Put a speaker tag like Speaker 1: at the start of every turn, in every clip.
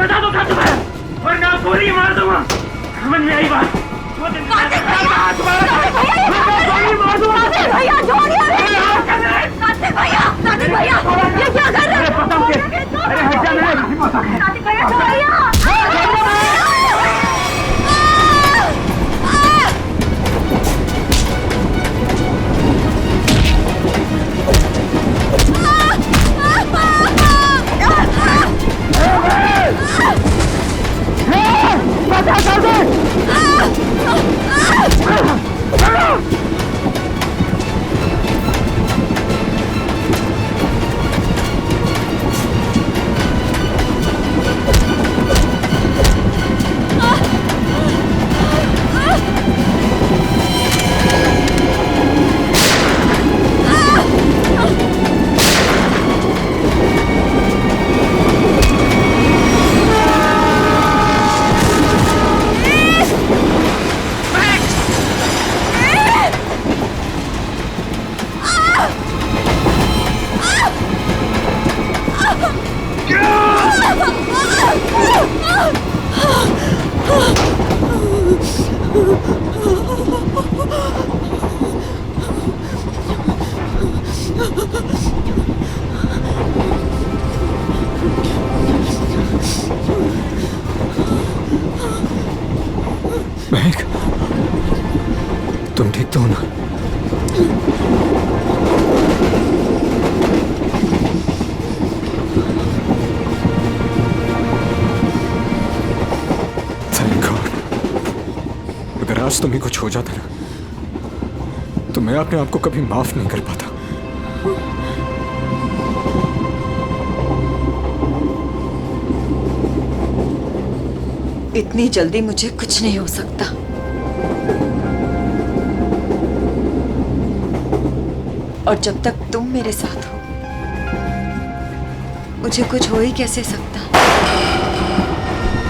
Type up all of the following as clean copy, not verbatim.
Speaker 1: बता दो कहाँ तुम्हारा, वरना गोली मार दूंगा। समझ में आई बात?
Speaker 2: कार्तिक भैया छोड़िए। कार्तिक भैया ये क्या कर रहे हो?
Speaker 1: अरे हट जा, मेरा किसी को पता है।
Speaker 2: कार्तिक भैया छोड़िए।
Speaker 3: महक, तुम ठीक तो हो ना? Thank God. अगर आज तुम्हें कुछ हो जाता ना, तो मैं अपने आप को कभी माफ नहीं कर पाता।
Speaker 2: इतनी जल्दी मुझे कुछ नहीं हो सकता। और जब तक तुम मेरे साथ हो, मुझे कुछ हो ही कैसे सकता।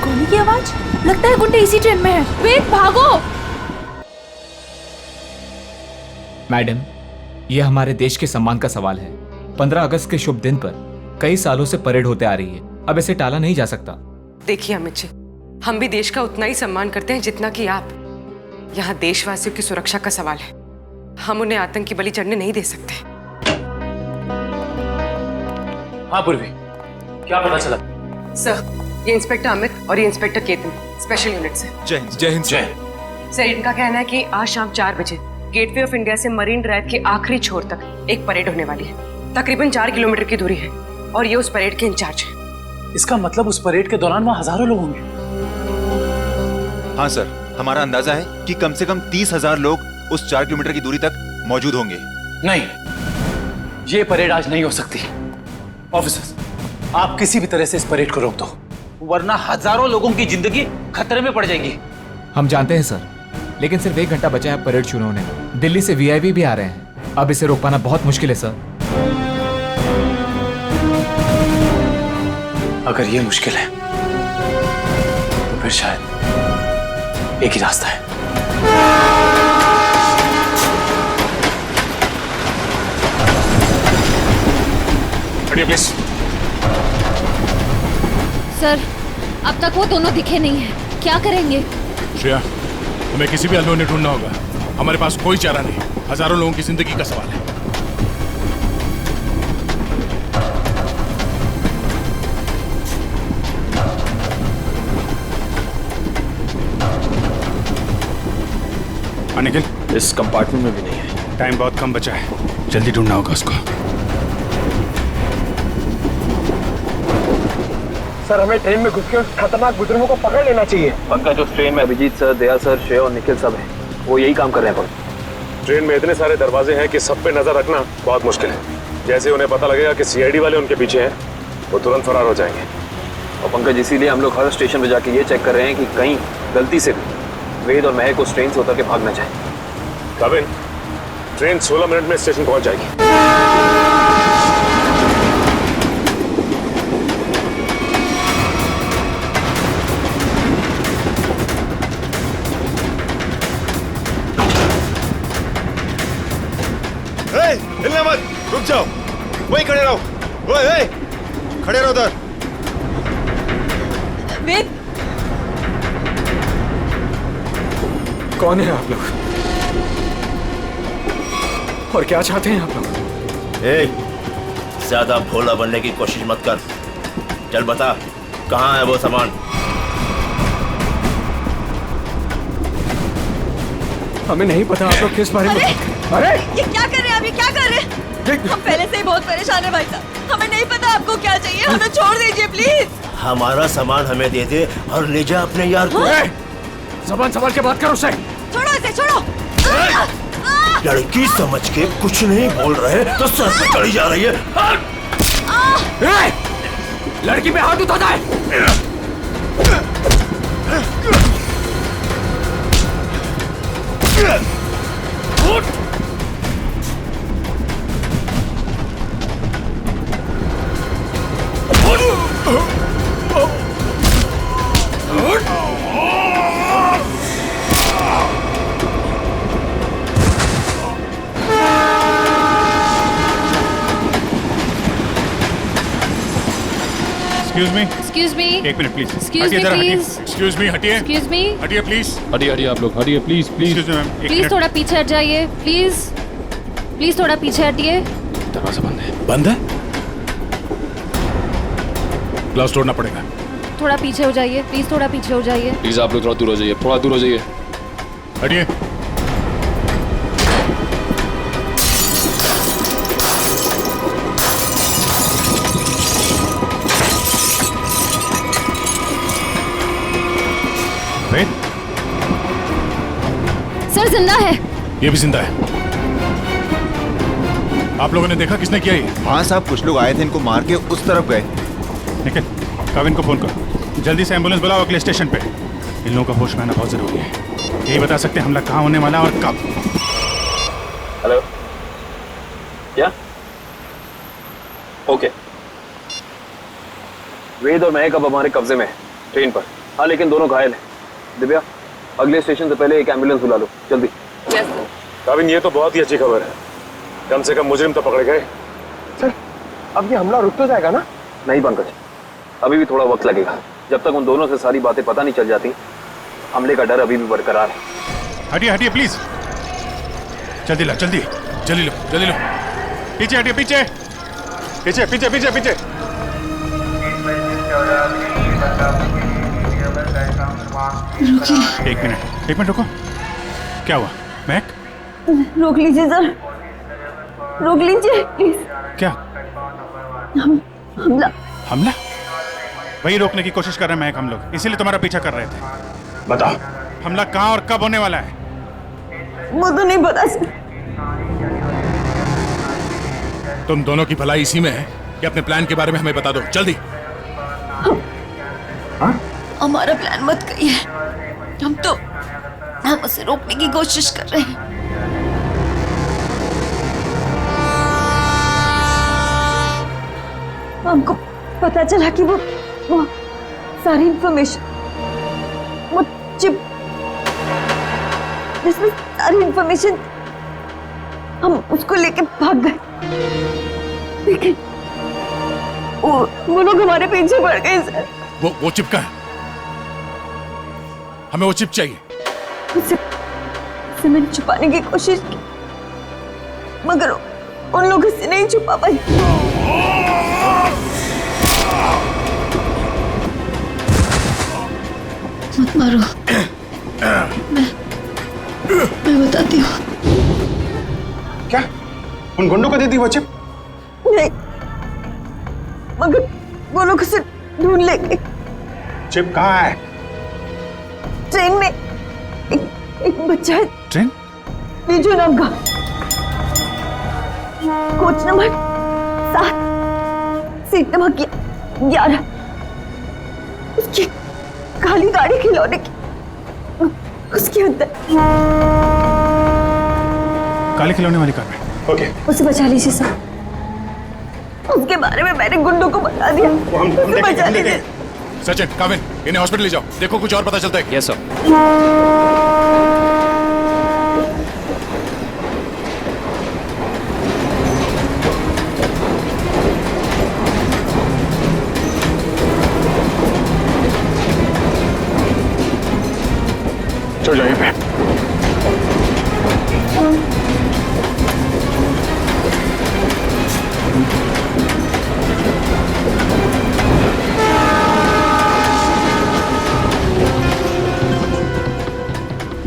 Speaker 4: गोली की आवाज, लगता है गुंडे इसी ट्रेन में है। वेट, भागो।
Speaker 5: मैडम, यह हमारे देश के सम्मान का सवाल है। 15 अगस्त के शुभ दिन पर कई सालों से परेड होते आ रही है, अब इसे टाला नहीं जा सकता।
Speaker 6: देखिए अमित जी, हम भी देश का उतना ही सम्मान करते हैं जितना कि आप। यहाँ देशवासियों की सुरक्षा का सवाल है, हम उन्हें आतंकी बलि चढ़ने नहीं दे सकते।
Speaker 7: हाँ पूर्वी, क्या पता चला?
Speaker 6: सर, ये इंस्पेक्टर अमित और ये इंस्पेक्टर केतन, स्पेशल यूनिट से।
Speaker 3: जय हिंद। जय हिंद।
Speaker 7: जय।
Speaker 6: सर, इनका कहना है कि आज शाम 4 बजे गेटवे ऑफ इंडिया से मरीन ड्राइव के आखिरी छोर तक एक परेड होने वाली है। तकरीबन 4 किलोमीटर की दूरी है और ये उस परेड के इंचार्ज है।
Speaker 7: इसका मतलब उस परेड के दौरान वहाँ हजारों लोग होंगे।
Speaker 8: हाँ सर, हमारा अंदाजा है कि कम से कम 30,000 लोग उस 4 किलोमीटर की दूरी तक मौजूद होंगे।
Speaker 7: नहीं, ये परेड आज नहीं हो सकती। ऑफिसर्स, आप किसी भी तरह से इस परेड को रोक दो, वरना हजारों लोगों की जिंदगी खतरे में पड़ जाएगी।
Speaker 5: हम जानते हैं सर, लेकिन सिर्फ 1 घंटा बचा है परेड शुरू होने में। दिल्ली से वीआईपी भी आ रहे हैं, अब इसे रोक पाना बहुत मुश्किल है सर।
Speaker 7: अगर ये मुश्किल है तो फिर शायद एक ही रास्ता है। प्लीज।
Speaker 4: सर, अब तक वो दोनों दिखे नहीं हैं। क्या करेंगे?
Speaker 9: श्रेया, हमें किसी भी अनहोनी ढूंढना होगा। हमारे पास कोई चारा नहीं, हजारों लोगों की जिंदगी का सवाल है। निखिल,
Speaker 3: इस कंपार्टमेंट में भी नहीं है।
Speaker 9: टाइम बहुत कम बचा है, जल्दी ढूंढना होगा उसको।
Speaker 1: सर, हमें ट्रेन में घुस के उस खतरनाक बुजुर्गों को पकड़ लेना चाहिए।
Speaker 3: पंकज, उस ट्रेन में अभिजीत सर, दया सर, श्रेय और निखिल सब हैं। वो यही काम कर रहे हैं।
Speaker 9: ट्रेन में इतने सारे दरवाजे हैं कि सब पे नजर रखना बहुत मुश्किल है। जैसे उन्हें पता लगेगा कि सीआईडी वाले उनके पीछे हैं, वो तुरंत फरार हो जाएंगे।
Speaker 3: और पंकज, इसीलिए हम लोग हर स्टेशन पे जाके ये चेक कर रहे हैं कि कहीं गलती से भी वेद और महक उस ट्रेन से उतर के भाग ना जाए।
Speaker 9: कविन, ट्रेन 16 मिनट में स्टेशन पहुंच जाएगी।
Speaker 8: हिलना मत, रुक जाओ, वहीं खड़े रहो। ओए, खड़े रहो उधर।
Speaker 2: वेद,
Speaker 3: कौन है आप लोग और क्या चाहते हैं आप लोग?
Speaker 10: ए, ज्यादा भोला बनने की कोशिश मत कर। चल बता, कहाँ है वो सामान?
Speaker 3: हमें नहीं पता आप लोग किस बारे में। अरे
Speaker 2: ये क्या कर रहे हैं आप? ये क्या कर रहे हैं? हम पहले से ही बहुत परेशान है भाई साहब। हमें नहीं पता आपको क्या चाहिए, हमें छोड़ दीजिए प्लीज।
Speaker 10: हमारा सामान हमें दे दे और ले जा अपने यार को।
Speaker 3: ज़बान संभाल के बात करो उसे।
Speaker 2: छोड़ो इसे, छोड़ो।
Speaker 10: लड़की समझ के कुछ नहीं बोल रहे तो सर पे चढ़ी जा रही है।
Speaker 3: लड़की पे हाथ उठाता है।
Speaker 4: Excuse me.
Speaker 11: एक minute please.
Speaker 4: Excuse me, please.
Speaker 11: Excuse me, हटिए।
Speaker 4: Excuse me.
Speaker 11: हटिए प्लीज।
Speaker 12: हटिए आप लोग, हटिए please please.
Speaker 11: Excuse me ma'am, एक
Speaker 4: प्लीज
Speaker 11: मिनट।
Speaker 4: थोड़ा पीछे हट जाइए, प्लीज। प्लीज थोड़ा पीछे हटिए।
Speaker 12: दरवाजा बंद है।
Speaker 11: बंद है? ग्लास तोड़ना पड़ेगा।
Speaker 4: थोड़ा पीछे हो जाइए, प्लीज थोड़ा पीछे हो जाइए।
Speaker 12: प्लीज आप लोग थोड़ा दूर हो जाइए, थोड़ा दूर हो जाइए।
Speaker 11: हटिए। वेद,
Speaker 4: सर जिंदा है।
Speaker 11: ये भी जिंदा है। आप लोगों ने देखा किसने किया ये?
Speaker 8: हाँ साहब, कुछ लोग आए थे, इनको मार के उस तरफ गए।
Speaker 11: निखिल, काविन को फोन करो, जल्दी से एम्बुलेंस बुलाओ अगले स्टेशन पे। इन लोगों का होश में आना बहुत जरूरी है। यही बता सकते हैं हमला कहाँ होने वाला और कब।
Speaker 7: हेलो, क्या? ओके। वेद और महक अब हमारे कब्जे में है, ट्रेन पर। हाँ, लेकिन दोनों घायल हैं। दिव्या, अगले स्टेशन से पहले एक एम्बुलेंस बुला लो, जल्दी।
Speaker 6: Yes sir.
Speaker 9: काविन, ये तो बहुत ही अच्छी खबर है। कम से कम मुजरिम तो पकड़े गए।
Speaker 7: सर, अब ये हमला रुक तो जाएगा ना? नहीं पंकज, अभी भी थोड़ा वक्त लगेगा। जब तक उन दोनों से सारी बातें पता नहीं चल जाती, हमले का डर अभी भी बरकरार है।
Speaker 11: हटिए हटिए प्लीज, जल्दी लो, जल्दी जल्दी लो, जल्दी लो। पीछे हटिए, पीछे पीछे पीछे पीछे पीछे। एक मिनट रुको। क्या हुआ महक?
Speaker 2: रोक लीजिए सर, रोक लीजिए प्लीज।
Speaker 11: क्या
Speaker 2: हमला?
Speaker 11: हमला? वही रोकने की कोशिश कर रहे हैं महक, हम लोग इसीलिए तुम्हारा पीछा कर रहे थे। बताओ, हमला कहाँ और कब होने वाला है?
Speaker 2: वो तो नहीं पता सर।
Speaker 11: तुम दोनों की भलाई इसी में है कि अपने प्लान के बारे में हमें बता दो, जल्दी।
Speaker 2: हमारा प्लान मत कहिए, हम उसे रोकने की कोशिश कर रहे हैं। हमको पता चला कि वो सारी इंफॉर्मेशन, वो चिप जिसमें सारी इंफॉर्मेशन, हम उसको लेके भाग गए। लेकिन वो लोग हमारे पीछे पड़ गए सर।
Speaker 11: वो चिप का है, हमें वो चिप चाहिए।
Speaker 2: उसे मैंने छुपाने की कोशिश की, मगर उन लोगों से नहीं छुपा पाई। मत मारो, मैं बताती हूँ।
Speaker 11: क्या उन गुंडों को दे दी वो चिप?
Speaker 2: नहीं, मगर वो लोग उसे ढूंढ लेंगे।
Speaker 11: चिप कहाँ है?
Speaker 2: ट्रेन में एक बच्चा है।
Speaker 11: ट्रेन?
Speaker 2: बीजू नाम का, कोच नंबर 7, सीट नंबर 11। उसकी काली गाड़ी खिलौने की उसके अंदर।
Speaker 11: काले खिलौने वाली कार में। ओके,
Speaker 2: उसे बचा लीजिए सर। उसके बारे में मैंने गुंडों को बता दिया, उसे बचा लीजिए।
Speaker 11: सचिन, काविन, इन्हें हॉस्पिटल ले जाओ, देखो कुछ और पता चलता है।
Speaker 12: Yes sir.
Speaker 9: बैठो जाइए पे।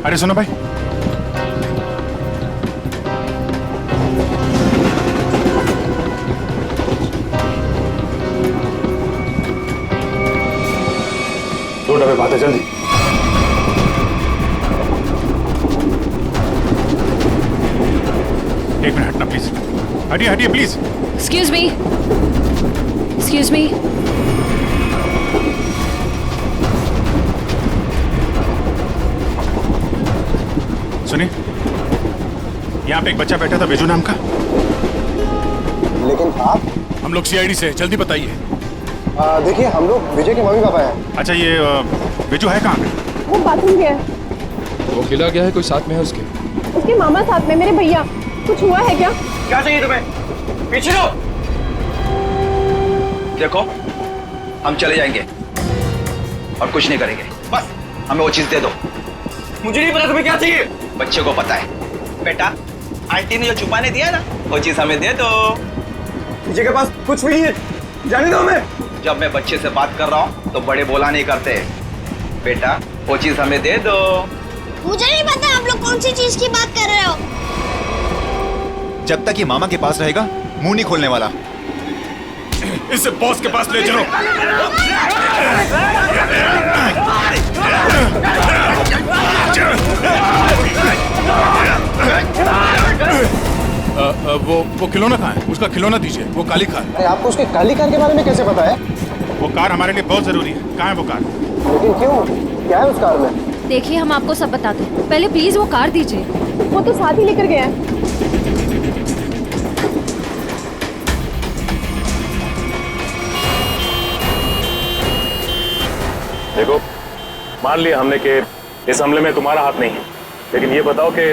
Speaker 11: अरे सुनो भाई,
Speaker 9: दो डब्बे बातें जल्दी।
Speaker 11: एक मिनट हटना प्लीज, हटिए हटिए please.
Speaker 4: Excuse me, excuse me.
Speaker 11: सुनिए, यहाँ पे एक बच्चा बैठा था बेजू नाम का।
Speaker 13: लेकिन आप?
Speaker 11: हम लोग सीआईडी से, जल्दी बताइए।
Speaker 13: देखिए, हम लोग विजय के मम्मी पापा हैं।
Speaker 11: अच्छा, ये बेजू है कहाँ पे?
Speaker 2: वो बाथरूम गया।
Speaker 12: वो खिला गया है, कोई साथ में है उसके?
Speaker 2: उसके मामा साथ में, मेरे भैया। कुछ हुआ है क्या?
Speaker 1: क्या चाहिए तुम्हें? पीछे लो।
Speaker 14: देखो, हम चले जाएंगे और कुछ नहीं करेंगे, बस हमें वो चीज दे दो।
Speaker 1: मुझे नहीं पता तुम्हें क्या चाहिए।
Speaker 14: बच्चे को पता है। बेटा, आंटी ने जो छुपाने दिया ना, वो चीज हमें दे दो।
Speaker 1: विजय के पास कुछ भी नहीं है, जाने दो हमें।
Speaker 14: जब मैं बच्चे से बात कर रहा हूँ तो बड़े बोला नहीं करते। बेटा, वो चीज हमें दे दो।
Speaker 15: मुझे नहीं पता आप लोग कौन सी चीज की बात कर रहे हो।
Speaker 8: जब तक ये मामा के पास रहेगा, मुंह नहीं खोलने वाला।
Speaker 11: इसे बॉस के पास ले चलो। वो खिलौना कहाँ है? उसका खिलौना दीजिए, वो काली कार।
Speaker 13: अरे आपको उसके काली कार के बारे में कैसे पता है?
Speaker 11: वो कार हमारे लिए बहुत जरूरी है। कहाँ है वो कार?
Speaker 13: लेकिन क्यों? क्या है उस कार में?
Speaker 4: देखिए, हम आपको सब बताते हैं, पहले प्लीज वो कार दीजिए।
Speaker 2: वो तो साथ ही लेकर गया है।
Speaker 9: देखो, मान लिया हमने कि इस हमले में तुम्हारा हाथ नहीं है, लेकिन ये बताओ कि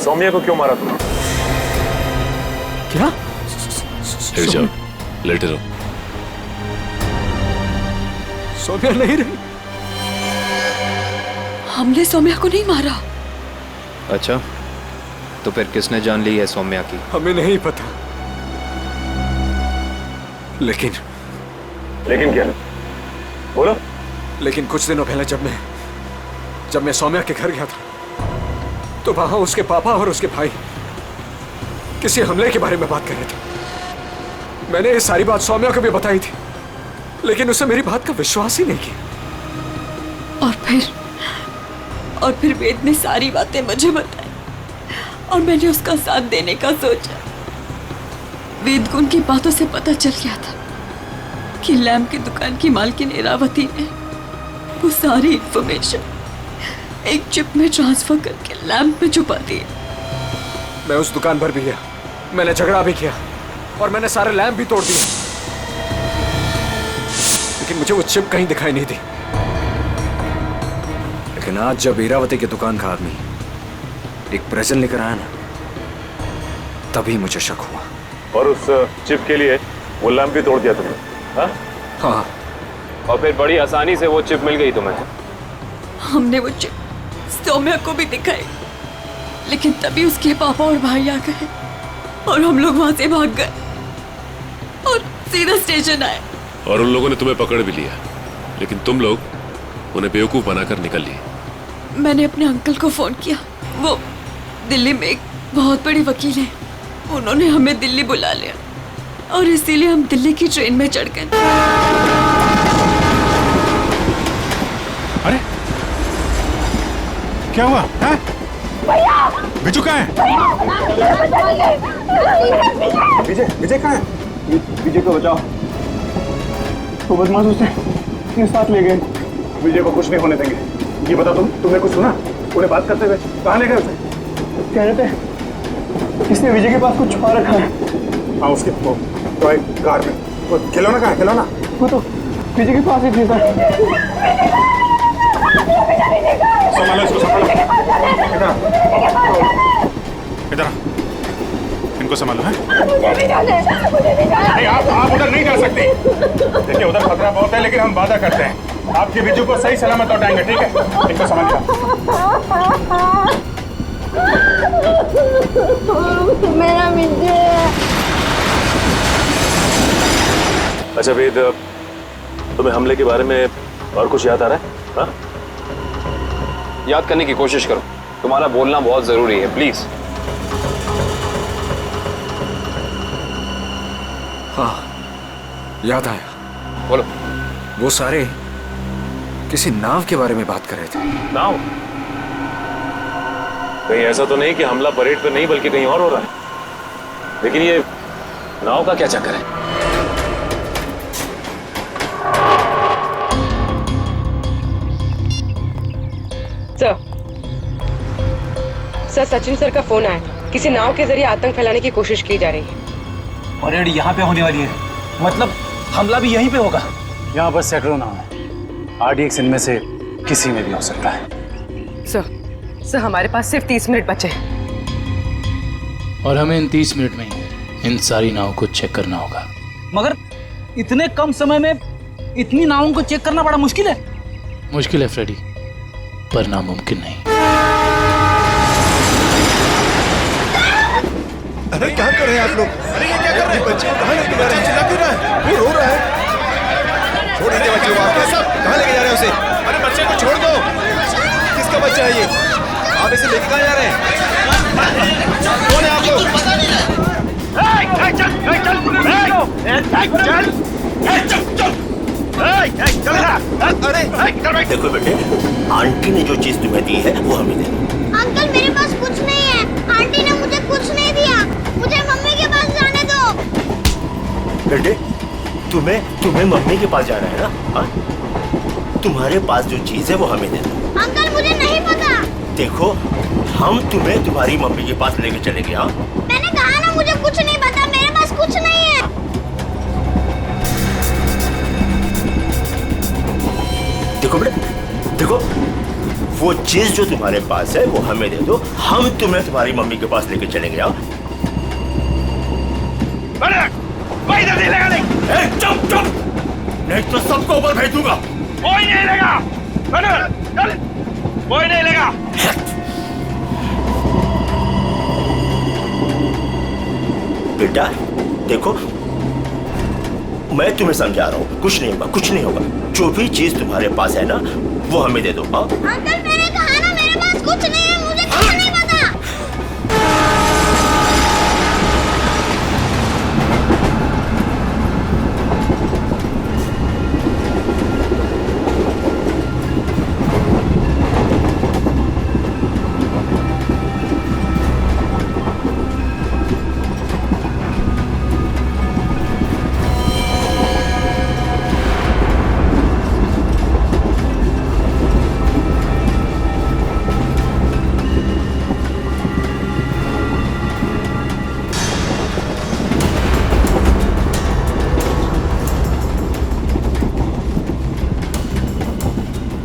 Speaker 9: सौम्या को क्यों मारा तुमने?
Speaker 3: क्या?
Speaker 12: लेट जाओ, लेटे रहो।
Speaker 3: सौम्या नहीं रही।
Speaker 2: हमने सौम्या को नहीं मारा।
Speaker 16: अच्छा, तो फिर किसने जान ली है सौम्या की?
Speaker 3: हमें नहीं पता, लेकिन
Speaker 9: क्या? बोलो।
Speaker 3: लेकिन कुछ दिनों पहले जब मैं सौम्या के घर गया था, तो वहां उसके पापा और उसके भाई किसी हमले के बारे में बात कर रहे थे। मैंने ये सारी बात सौम्या को भी बताई थी, लेकिन उसे मेरी बात का विश्वास ही नहीं किया।
Speaker 2: और फिर वेद ने सारी बातें मुझे बताई और मैंने उसका साथ देने का सोचा। वेद को उनकी बातों से पता चल गया था कि लैम्प की दुकान की मालकिन इरावती ने वो सारी इंफॉर्मेशन एक चिप में ट्रांसफर करके लैम्प में छुपा दी।
Speaker 3: मैं उस दुकान पर भी गया, मैंने झगड़ा भी किया और मैंने सारे लैम्प भी तोड़ दिए, लेकिन मुझे वो चिप कहीं दिखाई नहीं दी। लेकिन आज जब इरावती की दुकान का आदमी एक प्रेजेंट लेकर आया ना, तभी मुझे शक हुआ।
Speaker 9: और उस चिप के लिए वो लैंप भी तोड़ दिया तुमने?
Speaker 3: हाँ।
Speaker 17: और फिर बड़ी आसानी से वो चिप मिल गई तुम्हें?
Speaker 2: हमने वो चिप सौम्या को भी दिखाई, लेकिन तभी उसके पापा और भाई आ गए और हम लोग वहां से भाग गए और सीधा स्टेशन आए।
Speaker 12: और उन लोगों ने तुम्हें पकड़ भी लिया, लेकिन तुम लोग उन्हें बेवकूफ बनाकर निकल लिए।
Speaker 2: मैंने अपने अंकल को फोन किया, वो दिल्ली में एक बहुत बड़ी वकील है, उन्होंने हमें दिल्ली बुला लिया और इसीलिए हम दिल्ली की ट्रेन में चढ़ गए।
Speaker 11: अरे क्या हुआ है? बिजू कहाँ है?
Speaker 13: विजय कहाँ है? विजय को बचाओ, वो बदमाश उसे अपने साथ ले गए।
Speaker 9: विजय को कुछ नहीं होने देंगे। ये बता, तुमने कुछ सुना उन्हें बात करते हुए? कहाँ ले गए उसे?
Speaker 13: कह रहे थे इसने विजय के पास कुछ छुपा रखा है।
Speaker 9: हाँ, उसके टॉय कार में। वो खिलौना कहाँ है? खिलौना
Speaker 13: वो तो विजय के पास ही थी सर।
Speaker 11: संभालो इसको, संभालो। इधर इनको संभालो है। नहीं, आप उधर नहीं जा सकते। देखिए, उधर खतरा बहुत है, लेकिन हम वादा करते हैं आपके बिजू को सही सलामत लौटाएंगे, ठीक है? इनको समझ लो।
Speaker 15: मेरा बिजू।
Speaker 9: अच्छा वेद, तुम्हें हमले के बारे में और कुछ याद आ रहा है? हाँ?
Speaker 17: याद करने की कोशिश करो, तुम्हारा बोलना बहुत जरूरी है, प्लीज।
Speaker 3: हाँ, याद आया।
Speaker 17: बोलो।
Speaker 3: वो सारे किसी नाव के बारे में बात कर रहे थे।
Speaker 9: नाव? कहीं ऐसा तो नहीं कि हमला परेड पे नहीं बल्कि कहीं और हो रहा है? लेकिन ये नाव का क्या चक्कर है?
Speaker 6: सर, सचिन सर का फोन आया था। किसी नाव के जरिए आतंक फैलाने की कोशिश की जा रही है।
Speaker 7: परेड यहाँ पे होने वाली है, मतलब हमला भी यहीं पे होगा।
Speaker 11: यहाँ पर सैकड़ों नाव है, RDX इनमें से किसी में भी हो सकता है।
Speaker 6: सर हमारे पास सिर्फ 30 मिनट बचे हैं।
Speaker 18: और हमें इन 30 मिनट में इन सारी नावों को चेक करना होगा।
Speaker 7: मगर इतने कम समय में इतनी नावों को चेक करना बड़ा मुश्किल है।
Speaker 18: मुश्किल है फ्रेडी, पर नामुमकिन नहीं।
Speaker 8: अरे क्या कर रहे हैं आप लोग? अरे ये क्या कर रहे हैं? बच्चे को कहाँ लेके जा रहे हैं? चिल्ला क्यों रहा है? वो रो रहा है। छोड़ दीजिए बच्चे को, आप सब कहाँ लेके जा रहे हैं उसे? अरे बच्चे को छोड़ दो। किसका बच्चा है ये? आप इसे लेके कहाँ जा रहे हैं? कौन है आप लोग?
Speaker 10: देखो बेटे, आंटी ने जो चीज तुम्हें दी है वो हमें दे दो।
Speaker 15: अंकल मेरे पास कुछ नहीं है, आंटी ने मुझे कुछ नहीं दिया, मुझे मम्मी के पास जाने दो।
Speaker 10: बेटे, तुम्हें मम्मी के पास जाना है ना? हाँ? तुम्हारे पास जो चीज है वो हमें दे दो।
Speaker 15: अंकल मुझे नहीं पता।
Speaker 10: देखो, हम तुम्हें तुम्हारी मम्मी के पास लेके चलेंगे। हाँ?
Speaker 15: मैंने कहा ना मुझे कुछ नहीं पता, मेरे पास कुछ नहीं है।
Speaker 10: देखो बेटे, देखो, वो चीज जो तुम्हारे पास है वो हमें दे दो, हम तुम्हें तुम्हारी मम्मी के पास लेके चलेंगे। आओ। चुप चुप, नहीं तो सबको ऊपर भेज दूंगा।
Speaker 1: कोई नहीं लेगा, कोई नहीं लेगा।
Speaker 10: बेटा देखो, मैं तुम्हें समझा रहा हूँ, कुछ नहीं होगा, कुछ नहीं होगा। जो भी चीज तुम्हारे पास है ना वो हमें दे दो। हाँ?
Speaker 15: अंकल मैंने कहा ना मेरे पास कुछ नहीं है, मुझे कुछ नहीं पता।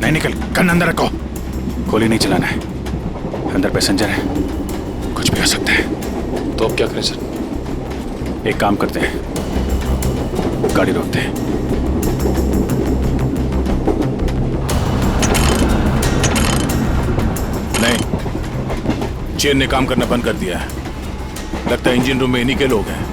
Speaker 11: नहीं, निकल, गन अंदर रखो। गोली नहीं चलाना है, अंदर पैसेंजर है, कुछ भी हो सकता है।
Speaker 18: तो अब क्या करें सर?
Speaker 11: एक काम करते हैं, गाड़ी रोकते हैं।
Speaker 19: नहीं, चेन ने काम करना बंद कर दिया है। लगता है इंजन रूम में इन्हीं के लोग हैं।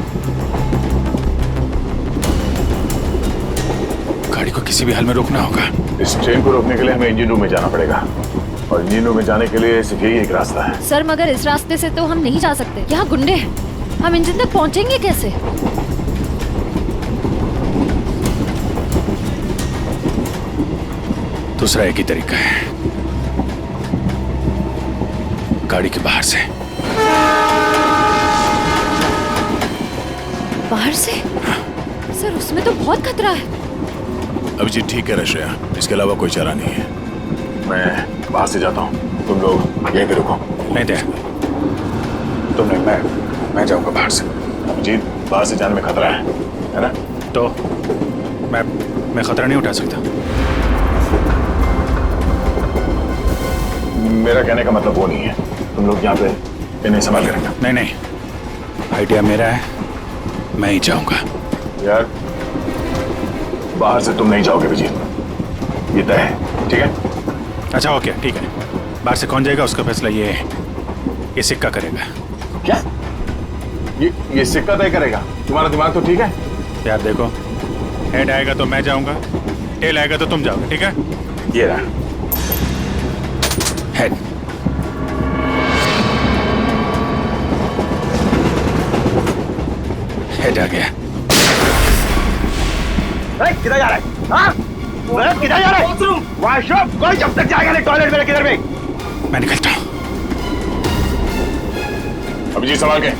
Speaker 11: गाड़ी को किसी भी हाल में रोकना होगा।
Speaker 9: इस ट्रेन को रोकने के लिए हमें इंजन रूम में जाना पड़ेगा, और इंजन रूम में जाने के लिए सिर्फ यही एक रास्ता है।
Speaker 4: सर मगर इस रास्ते से तो हम नहीं जा सकते, यहाँ गुंडे हैं, हम इंजन तक पहुँचेंगे कैसे?
Speaker 11: दूसरा एक ही तरीका है, गाड़ी के बाहर से।
Speaker 4: बाहर से? सर उसमें तो बहुत खतरा है।
Speaker 19: अभिजीत ठीक है रश्या, इसके अलावा कोई चारा नहीं है।
Speaker 9: मैं बाहर से जाता हूँ, तुम लोग यहीं पे रुको।
Speaker 11: नहीं दे, तुम नहीं, मैं जाऊंगा बाहर से।
Speaker 9: अभिजीत, बाहर से जाने में खतरा है ना?
Speaker 11: तो मैं खतरा नहीं उठा सकता।
Speaker 9: मेरा कहने का मतलब वो नहीं है, तुम लोग यहाँ पे इन्हें संभाल कर रखना।
Speaker 11: नहीं, आइडिया मेरा है, मैं ही जाऊंगा।
Speaker 9: यार बाहर से तुम नहीं जाओगे विजय,
Speaker 11: ये तय है, ठीक है? अच्छा ओके, ठीक है। बाहर से कौन जाएगा उसका फैसला ये सिक्का करेगा।
Speaker 19: क्या? ये सिक्का तय करेगा? तुम्हारा दिमाग तो ठीक है?
Speaker 11: यार देखो, हेड आएगा तो मैं जाऊंगा, टेल आएगा तो तुम जाओगे, ठीक है?
Speaker 19: ये रहा हेड। हेड आ गया।
Speaker 14: किधर जा रहा है? हाँ? किधर जा रहा है? वॉशरूम। कोई जब तक जाएगा नहीं टॉयलेट में, किधर में?
Speaker 11: मैं निकलता हूं।
Speaker 19: अभिजीत संभाल के।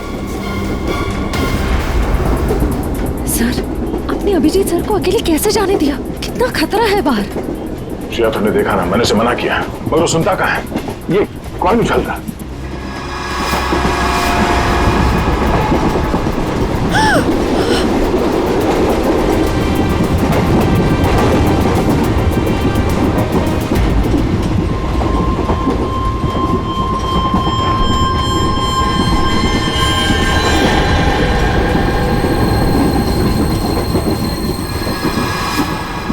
Speaker 4: सर, आपने अभिजीत सर को अकेले कैसे जाने दिया? कितना खतरा है बाहर।
Speaker 19: श्रेया, तुमने देखा ना, मैंने उसे मना किया मगर वो सुनता कहाँ है? ये कौन उछलता?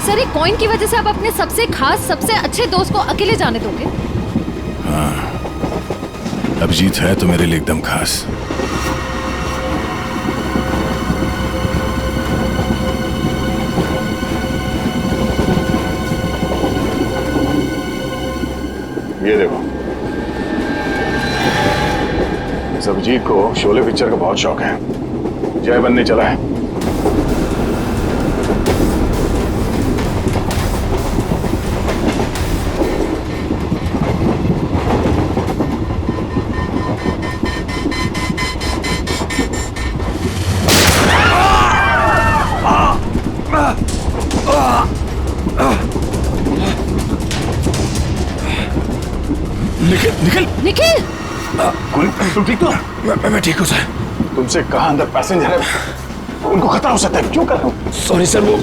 Speaker 4: सर, एक कॉइन की वजह से आप अपने सबसे खास, सबसे अच्छे दोस्त को अकेले जाने दोगे?
Speaker 19: हाँ, अभिजीत है तो मेरे लिए एकदम खास। ये देखो, इस अभिजीत को शोले पिक्चर का बहुत शौक है। जय बनने चला है। निखिल
Speaker 4: निखिल,
Speaker 19: तुम ठीक तो?
Speaker 3: मैं ठीक हूँ सर।
Speaker 19: तुमसे कहा अंदर पैसेंजर है, उनको खतरा हो सकता है, क्यों कर रहे हो?
Speaker 3: सॉरी सर, वो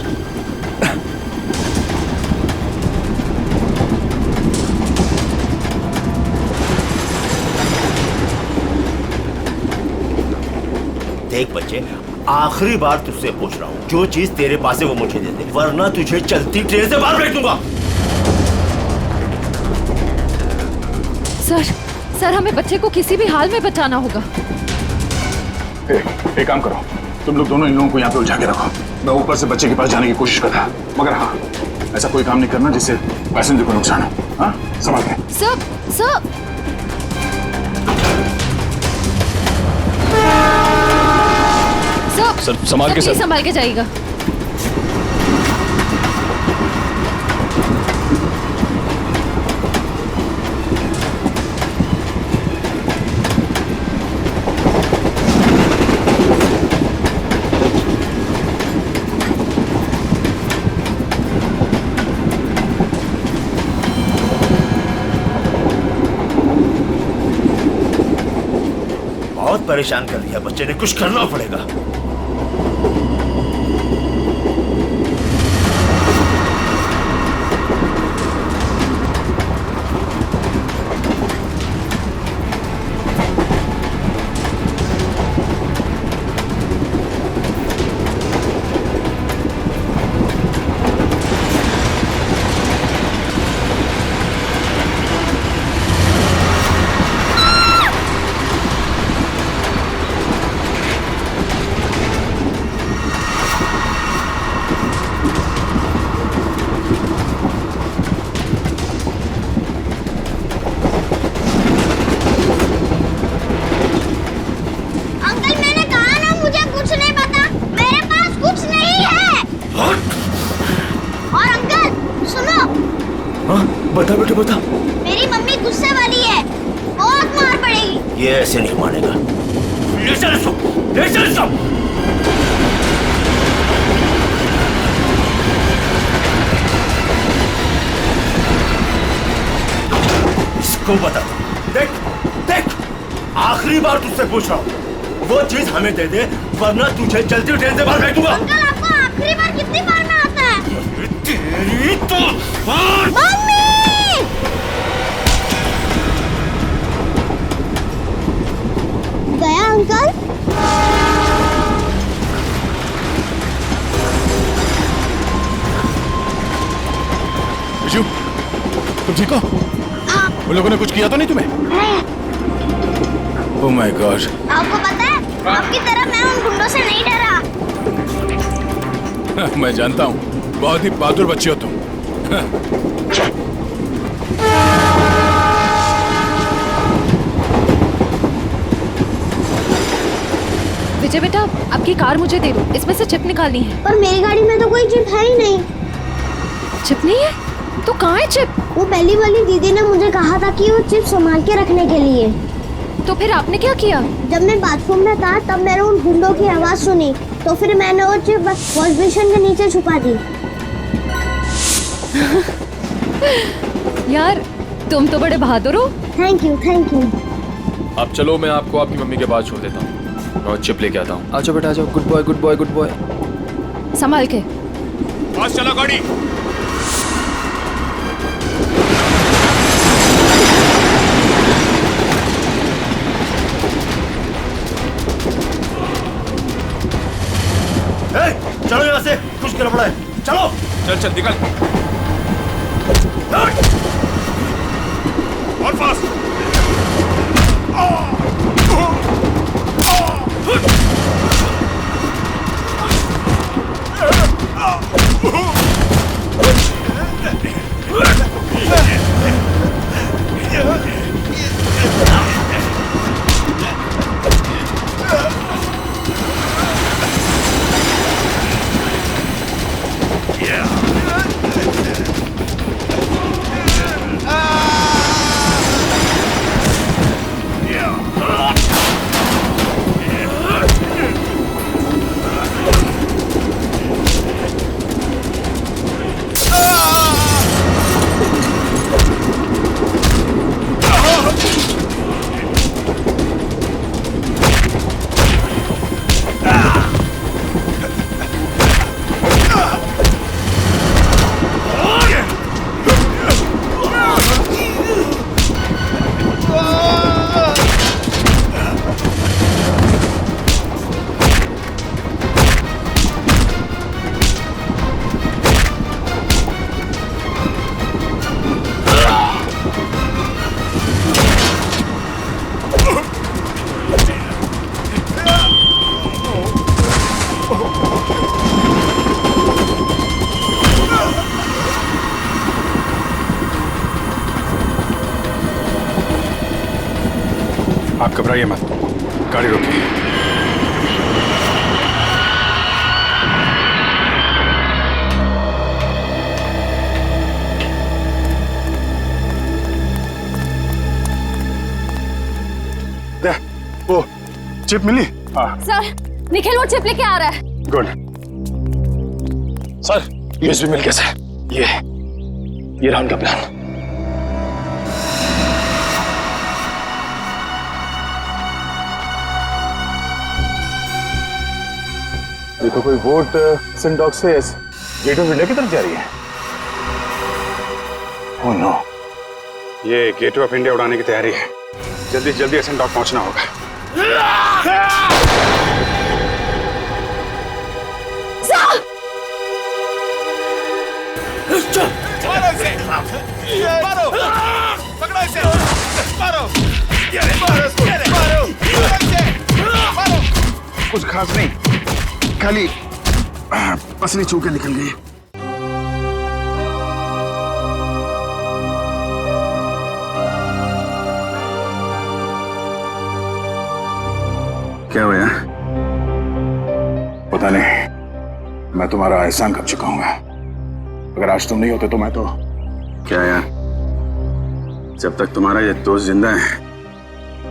Speaker 10: देख बच्चे, आखिरी बार तुझसे पूछ रहा हूँ, जो चीज तेरे पास है वो मुझे दे दे, वरना तुझे चलती ट्रेन से बाहर फेंक दूंगा।
Speaker 4: सर, हमें बच्चे को किसी भी हाल में बचाना होगा।
Speaker 19: एक काम करो, तुम लोग दोनों इन लोगों को यहाँ पे उलझा के रखो। मैं ऊपर से बच्चे के पास जाने की कोशिश करता, मगर हाँ, ऐसा कोई काम नहीं करना जिससे पैसेंजर को नुकसान हो। हाँ, संभाल के।
Speaker 4: सर,
Speaker 17: संभाल के। सर,
Speaker 4: संभाल के जाइएगा।
Speaker 10: बहुत परेशान कर दिया बच्चे ने, कुछ करना पड़ेगा। बता बेटा बता।
Speaker 15: मेरी मम्मी गुस्से वाली है, बहुत मार पड़ेगी।
Speaker 10: ये ऐसे नहीं मानेगा। ले चल इसको, ले चल इसको। इसको बता, देख देख, आखिरी बार तुझसे पूछ रहा हूँ, वो चीज हमें दे दे वरना तुझे चलती ट्रेन से बाहर फेंक दूंगा।
Speaker 15: अंकल आपको आखिरी बार कितनी बार में आता है?
Speaker 10: तेरी तो
Speaker 15: मम्मी! गया अंकल?
Speaker 11: विशु, तुम ठीक हो? उन लोगों ने कुछ किया तो नहीं तुम्हें? Oh my God.
Speaker 15: आपको पता है, आपकी तरह मैं उन गुंडों से नहीं डरा।
Speaker 11: मैं जानता हूँ, बहुत ही बहादुर बच्ची हो तुम।
Speaker 4: विजय बेटा, आपकी कार मुझे दे दो, इसमें से चिप निकालनी है।
Speaker 15: पर मेरी गाड़ी में तो कोई चिप है ही नहीं।
Speaker 4: चिप नहीं है? तो कहाँ है चिप?
Speaker 15: वो पहली वाली दीदी ने मुझे कहा था कि वो चिप संभाल के रखने के लिए।
Speaker 4: तो फिर आपने क्या किया?
Speaker 15: जब मैं बाथरूम में था तब मैंने उन गुंडों की आवाज सुनी, तो फिर मैंने वो चिप वॉश बेसिन के नीचे छुपा दी।
Speaker 4: यार, तुम तो बड़े बहादुर हो।
Speaker 15: Thank you, thank you.
Speaker 17: अब चलो, मैं आपको आपकी मम्मी के पास छोड़ देता हूँ और चिप लेके आता हूँ। आजो बेटा, आजो। Good boy, good boy, good boy.
Speaker 4: संभाल के।
Speaker 11: पास चला गाड़ी।
Speaker 10: चलो यहाँ से, कुछ गड़बड़ है। चलो।
Speaker 11: चल चल निकल। और फास्ट। आप घबराइए मत, गाड़ी रोकिए। वो चिप मिली? हाँ।
Speaker 4: सर, निखिल वो चिप लेके आ रहा है।
Speaker 11: गुड।
Speaker 17: सर, यूएसबी मिल कैसे? ये रहा उनका प्लान।
Speaker 19: ये तो कोई बोट सिंडॉक से गेट ऑफ इंडिया की तरफ जा रही है। ओह नो, ये गेट ऑफ इंडिया उड़ाने की तैयारी है। जल्दी जल्दी सिंडॉक पहुंचना होगा।
Speaker 8: मारो इसे! मारो! पकड़ो इसे! मारो! मारो इसको! मारो! मारो!
Speaker 19: कुछ खास नहीं, खाली पसली चूके निकल गई। क्या हुआ? पता नहीं, मैं तुम्हारा एहसान कब चुकाऊंगा। अगर आज तुम नहीं होते तो मैं तो क्या यार, जब तक तुम्हारा ये दोस्त जिंदा है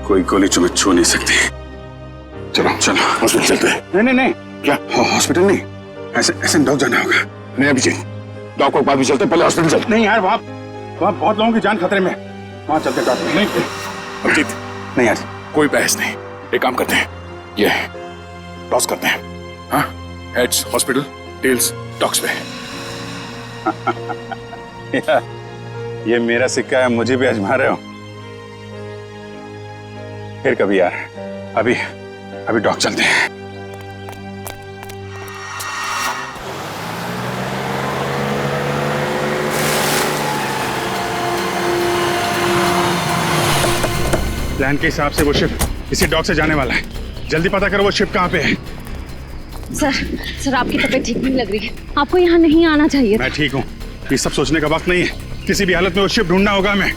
Speaker 19: कोई गोली तुम्हें छू नहीं सकती। चलो चलो हॉस्पिटल चलते हैं। नहीं नहीं नहीं, क्या हॉस्पिटल नहीं, ऐसे डॉग जाना होगा। नहीं अभिजीत, डॉग को बाद भी चलते, पहले हॉस्पिटल चलते। नहीं यार, वहाँ बहुत लोगों की जान खतरे में, वहाँ चलते डॉक्टर। नहीं अभिजीत, नहीं यार, कोई बहस नहीं। एक काम करते हैं, ये टॉस करते हैं। हाँ, हेड्स हॉस्पिटल, टेल्स डॉग्स पे। ये मेरा सिक्का है, मुझे भी आजमा रहे हो? फिर कभी यार, अभी डॉग चलते हैं।
Speaker 11: प्लान के हिसाब से वो शिप इसी डॉक से जाने वाला है। जल्दी पता करो वो शिप कहाँ पे है।
Speaker 4: सर आपकी तबीयत ठीक नहीं लग रही है, आपको यहाँ नहीं आना चाहिए।
Speaker 11: मैं ठीक हूँ, ये सब सोचने का वक्त नहीं है। किसी भी हालत में वो शिप ढूंढना होगा हमें।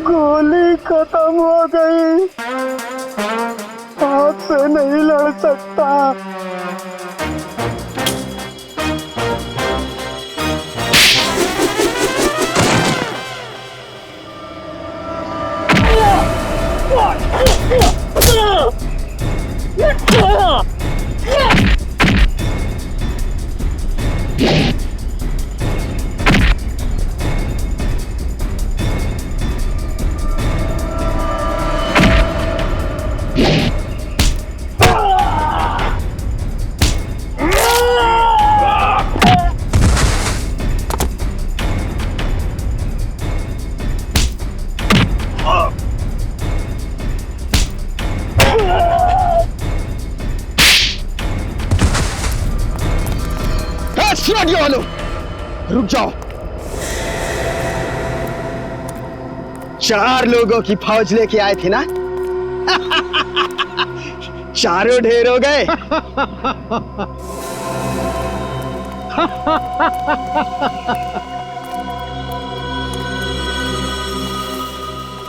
Speaker 14: गोली खत्म हो गई, आपसे नहीं लड़ सकता। रुक जाओ, 4 लोगों की फौज लेके आए थे ना। चारों ढेर हो गए।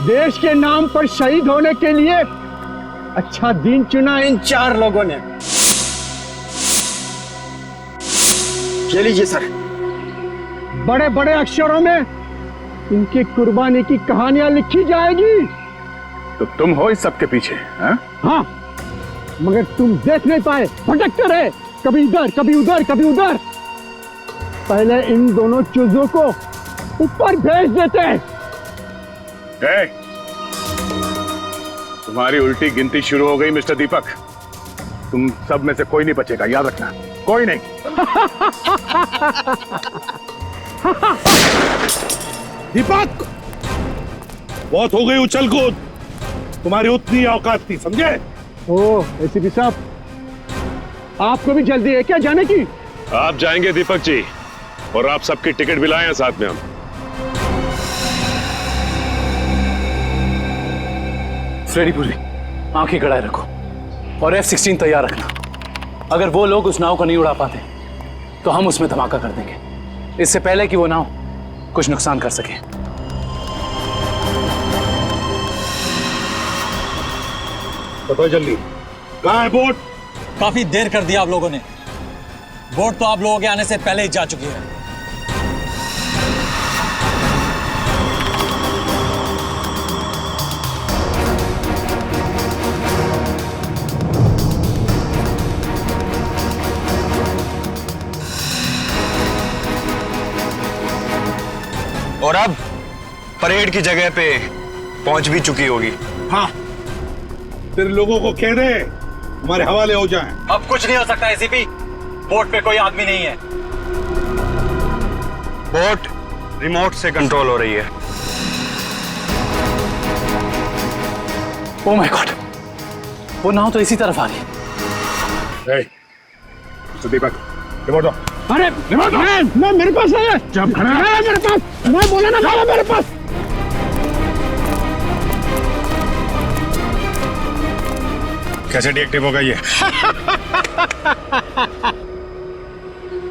Speaker 14: देश के नाम पर शहीद होने के लिए अच्छा दिन चुना इन 4 लोगों ने। ये लीजिए सर, बड़े बड़े अक्षरों में इनकी कुर्बानी की कहानियां लिखी जाएगी।
Speaker 19: तो तुम हो इस सब के पीछे?
Speaker 14: हाँ, मगर तुम देख नहीं पाए, भटकते रहे, कभी इधर कभी उधर कभी उधर। पहले इन दोनों चूजों को ऊपर भेज देते।
Speaker 19: तुम्हारी उल्टी गिनती शुरू हो गई मिस्टर दीपक। तुम सब में से कोई नहीं बचेगा, याद रखना, कोई नहीं।
Speaker 11: दीपक, बहुत हो गई उछल कूद, तुम्हारी उतनी औकात थी, समझे?
Speaker 14: ओह एसीपी साहब, आपको भी जल्दी है क्या जाने की?
Speaker 9: आप जाएंगे दीपक जी, और आप सबकी टिकट भी लाए हैं साथ में हम।
Speaker 7: फ्रेडी पुरी, आंखें गड़ाए रखो और F-16 तैयार रखना। अगर वो लोग उस नाव को नहीं उड़ा पाते तो हम उसमें धमाका कर देंगे, इससे पहले कि वो नाव कुछ नुकसान कर सके।
Speaker 11: बताओ जल्दी, कहाँ है बोट?
Speaker 20: काफी देर कर दिया आप लोगों ने। बोट तो आप लोगों के आने से पहले ही जा चुकी है।
Speaker 8: और अब परेड की जगह पे पहुंच भी चुकी होगी।
Speaker 11: हाँ, तेरे लोगों को कह दे हमारे हवाले हो जाएं।
Speaker 20: अब कुछ नहीं हो सकता एसीपी, बोट पे कोई आदमी नहीं है।
Speaker 8: बोट रिमोट से कंट्रोल हो रही है।
Speaker 7: ओह माय गॉड, वो नाव तो इसी तरफ आ रही है।
Speaker 11: दीपक, रिमोट दो।
Speaker 14: अरे मैं मेरे पास है। जब खड़ा है मेरे पास, मैं बोला ना था मेरे पास।
Speaker 11: कैसे डीएक्टिव होगा ये?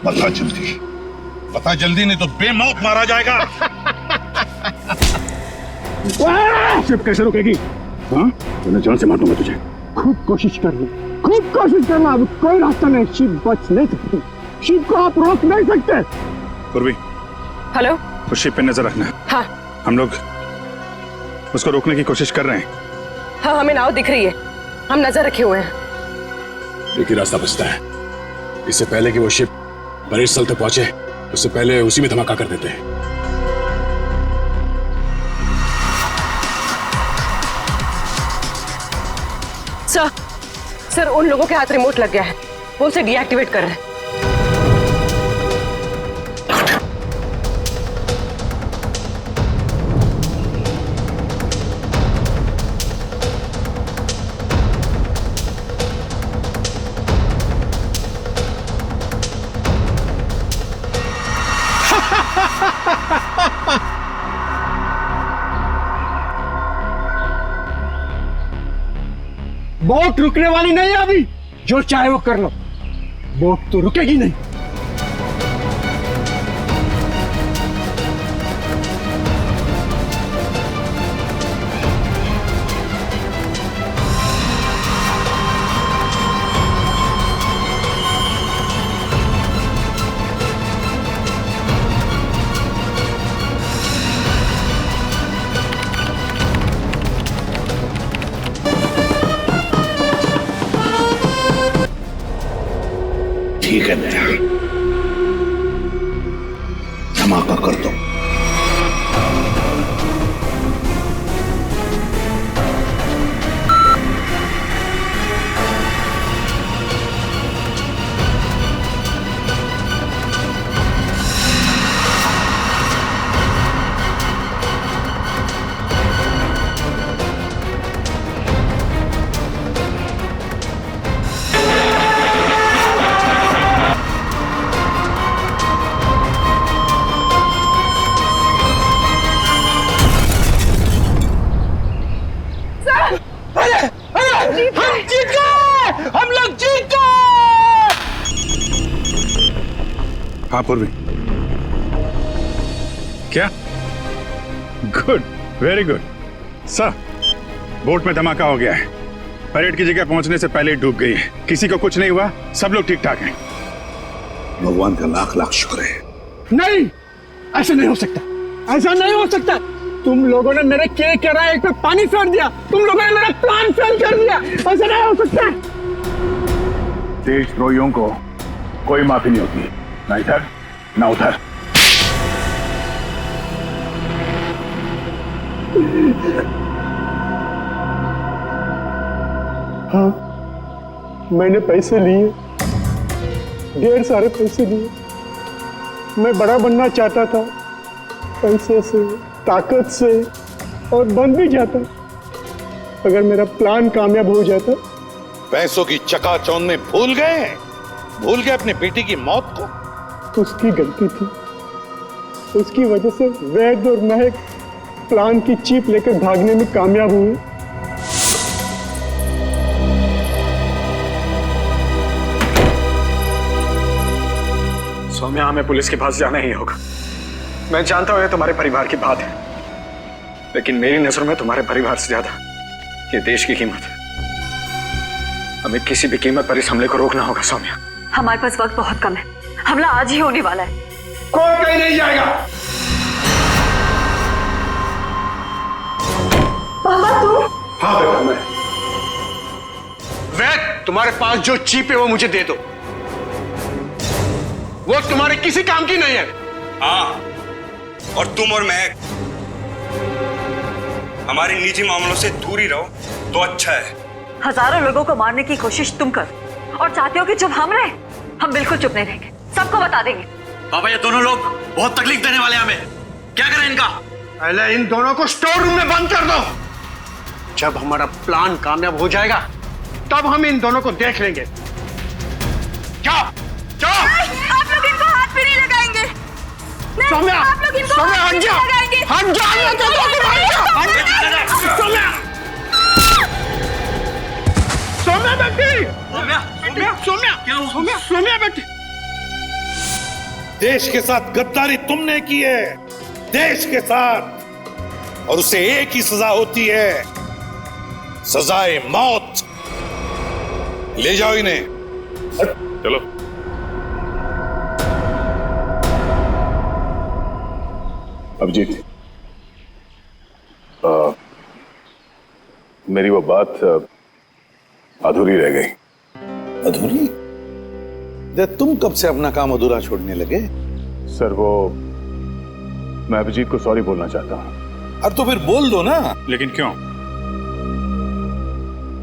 Speaker 11: बता जल्दी नहीं तो बेमौत मारा जाएगा।
Speaker 14: शिप कैसे रुकेगी? हाँ, मैं जान से मार दूंगा तुझे। खूब कोशिश कर ली, खूब कोशिश करना, अब कोई रास्ता नहीं, शिप बच नहीं सकती, शिप को आप रोक नहीं सकते।
Speaker 11: पूर्वी,
Speaker 6: हेलो,
Speaker 11: तो शिप पे नजर रखना।
Speaker 6: हाँ,
Speaker 11: हम लोग उसको रोकने की कोशिश कर रहे हैं।
Speaker 6: हाँ, हमें नाव दिख रही है, हम नजर रखे हुए हैं।
Speaker 9: एक ही रास्ता बचता है, इससे पहले कि वो शिप परेड स्थल तक पहुंचे, उससे पहले उसी में धमाका कर देते हैं।
Speaker 6: सर, उन लोगों के हाथ रिमोट लग गया है, वो उसे डीएक्टिवेट कर रहे हैं।
Speaker 14: बोट रुकने वाली नहीं है अभी, जो चाहे वो कर लो, बोट तो रुकेगी नहीं।
Speaker 19: ठीक है बेटा, धमाका कर दो।
Speaker 14: हम लोग जीत गए।
Speaker 11: हाँ पूर्वी, क्या? Good, very good sir. Boat में धमाका हो गया है, परेड की जगह पहुंचने से पहले ही डूब गई है, किसी को कुछ नहीं हुआ, सब लोग ठीक ठाक हैं।
Speaker 19: भगवान का लाख लाख शुक्र है।
Speaker 14: नहीं, ऐसा नहीं हो सकता, ऐसा नहीं हो सकता। तुम लोगों ने मेरे के पे पानी फेर दिया, तुम लोगों ने मेरा प्लान फेल कर दिया, ऐसा नहीं हो सकता।
Speaker 11: देशद्रोहियों को कोई माफी नहीं होती, ना इधर ना उधर।
Speaker 14: हाँ, मैंने पैसे लिए, ढेर सारे पैसे लिए। मैं बड़ा बनना चाहता था, पैसे से, ताकत से, और बन भी जाता अगर मेरा प्लान कामयाब हो जाता।
Speaker 19: पैसों की चकाचौंध में भूल गए अपनी बेटी की मौत को।
Speaker 14: उसकी गलती थी, उसकी वजह से वैद और महक प्लान की चीप लेकर भागने में कामयाब हुए।
Speaker 3: सौम्या, हमें पुलिस के पास जाना ही होगा। मैं जानता हूं ये तुम्हारे परिवार की बात है, लेकिन मेरी नजरों में तुम्हारे परिवार से ज्यादा ये देश की कीमत है। हमें किसी भी कीमत पर इस हमले को रोकना होगा सौम्या।
Speaker 2: हमारे पास वक्त बहुत कम है,
Speaker 21: हमला आज ही होने वाला है।
Speaker 14: कोई कहीं नहीं जाएगा।
Speaker 21: पापा तुम?
Speaker 14: हाँ बेटा मैं। वैद, तुम्हारे पास जो चिप है वो मुझे दे दो। वो तुम्हारे किसी काम की नहीं है।
Speaker 20: हाँ, और तुम और मैं हमारे निजी मामलों से दूर ही रहो तो अच्छा है।
Speaker 21: हजारों लोगों को मारने की कोशिश तुम कर और चाहते हो कि चुप हम रहे? हम बिल्कुल चुप नहीं रहेंगे, सबको बता देंगे।
Speaker 20: पापा ये दोनों लोग बहुत तकलीफ देने वाले हैं हमें, क्या करें इनका?
Speaker 14: पहले इन दोनों को स्टोर रूम में बंद कर दो। जब हमारा प्लान कामयाब हो जाएगा तब हम इन दोनों को देख लेंगे। जाओ जाओ।
Speaker 21: आप लोग इनको हाथ भी नहीं लगाएंगे।
Speaker 14: सौम्या,
Speaker 21: आप लोग इनको
Speaker 14: सौम्या,
Speaker 21: हाथ
Speaker 14: हट
Speaker 21: भी
Speaker 14: जा।
Speaker 21: नहीं लगाएंगे।
Speaker 14: हट जा, मैं तो कहता हूँ, हट जा। सौम्या, सौम्या बेटी, सौम्या, सौम्या, सौम्या बेटी।
Speaker 22: देश के साथ गद्दारी तुमने की है, देश के साथ, और उसे एक ही सजा होती है, सजाए मौत। ले जाओ इन्हें।
Speaker 19: चलो। अभिजीत, मेरी वो बात अधूरी रह गई।
Speaker 22: अधूरी? तुम कब से अपना काम अधूरा छोड़ने लगे?
Speaker 19: सर वो मैं अभिजीत को सॉरी बोलना चाहता हूँ।
Speaker 22: अब तो फिर बोल दो ना।
Speaker 11: लेकिन क्यों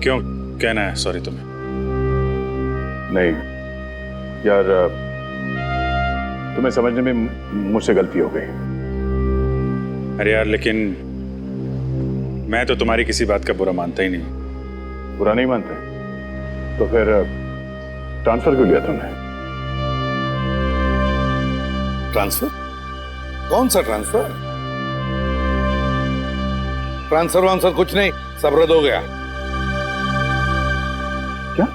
Speaker 11: क्यों कहना है सॉरी तुम्हें?
Speaker 19: नहीं यार, तुम्हें समझने में मुझसे गलती हो गई।
Speaker 11: अरे यार, लेकिन मैं तो तुम्हारी किसी बात का बुरा मानता ही नहीं।
Speaker 19: बुरा नहीं मानते तो फिर ट्रांसफर क्यों लिया तुमने?
Speaker 22: ट्रांसफर? कौन सा ट्रांसफर? ट्रांसफर वांसफर कुछ नहीं, सब रद्द हो गया।
Speaker 19: क्या?